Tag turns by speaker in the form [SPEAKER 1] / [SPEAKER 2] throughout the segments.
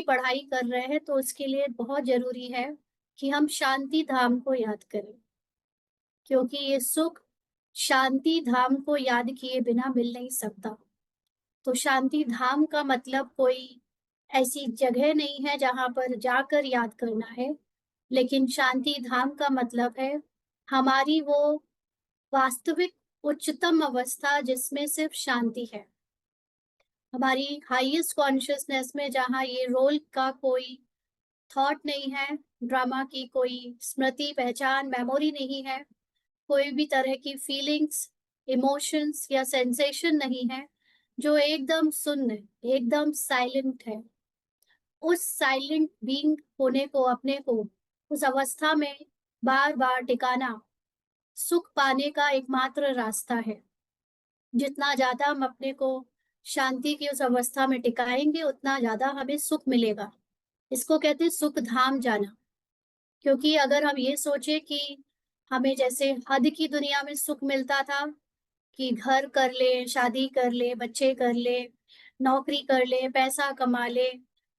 [SPEAKER 1] पढ़ाई कर रहे हैं तो उसके लिए बहुत जरूरी है कि हम शांति धाम को याद करें, क्योंकि ये सुख शांति धाम को याद किए बिना मिल नहीं सकता। तो शांति धाम का मतलब कोई ऐसी जगह नहीं है जहां पर जाकर याद करना है, लेकिन शांति धाम का मतलब है हमारी वो वास्तविक उच्चतम अवस्था जिसमें सिर्फ शांति है, हमारी हाईएस्ट कॉन्शियसनेस में, जहाँ ये रोल का कोई थॉट नहीं है, ड्रामा की कोई स्मृति पहचान मेमोरी नहीं है, कोई भी तरह की फीलिंग्स इमोशंस या सेंसेशन नहीं है, जो एकदम शून्य एकदम साइलेंट है। उस साइलेंट बीइंग होने को, अपने को उस अवस्था में बार बार टिकाना सुख पाने का एकमात्र रास्ता है। जितना ज्यादा हम अपने को शांति की उस अवस्था में टिकाएंगे उतना ज्यादा हमें सुख मिलेगा। इसको कहते हैं सुख धाम जाना। क्योंकि अगर हम ये सोचे कि हमें जैसे हद की दुनिया में सुख मिलता था कि घर कर ले, शादी कर ले, बच्चे कर ले, नौकरी कर ले, पैसा कमा ले,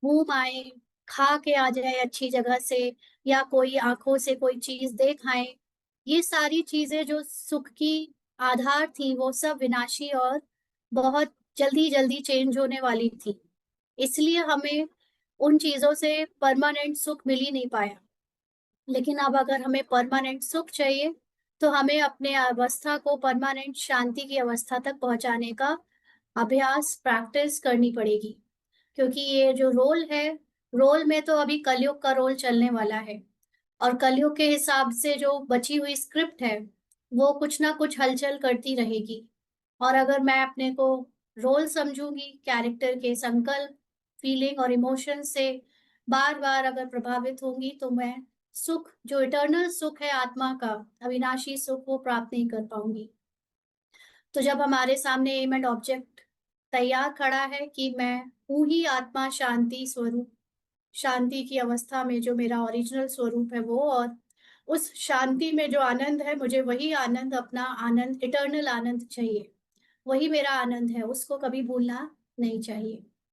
[SPEAKER 1] घूम आए, खा के आ जाए अच्छी जगह से, या कोई आंखों से कोई चीज देख आए, ये सारी चीजें जो सुख की आधार थी वो सब विनाशी और बहुत जल्दी जल्दी चेंज होने वाली थी। इसलिए हमें उन चीजों से परमानेंट सुख मिल ही नहीं पाया। लेकिन अब अगर हमें परमानेंट सुख चाहिए तो हमें अपने अवस्था को परमानेंट शांति की अवस्था तक पहुंचाने का अभ्यास प्रैक्टिस करनी पड़ेगी। क्योंकि ये जो रोल है, रोल में तो अभी कलयुग का रोल चलने वाला है, और कलयुग के हिसाब से जो बची हुई स्क्रिप्ट है वो कुछ ना कुछ हलचल करती रहेगी। और अगर मैं अपने को रोल समझूंगी, कैरेक्टर के संकल्प, फीलिंग और इमोशन से बार बार अगर प्रभावित होंगी, तो मैं सुख, जो इटर्नल सुख है आत्मा का, अविनाशी सुख, वो प्राप्त नहीं कर पाऊंगी। तो जब हमारे सामने एम एंड ऑब्जेक्ट तैयार खड़ा है कि मैं हूँ ही आत्मा शांति स्वरूप, शांति की अवस्था में जो मेरा ओरिजिनल स्वरूप है वो, और उस शांति में जो आनंद है, मुझे वही आनंद, अपना आनंद, इटर्नल आनंद चाहिए, वही मेरा आनंद है, उसको कभी भूलना नहीं चाहिए।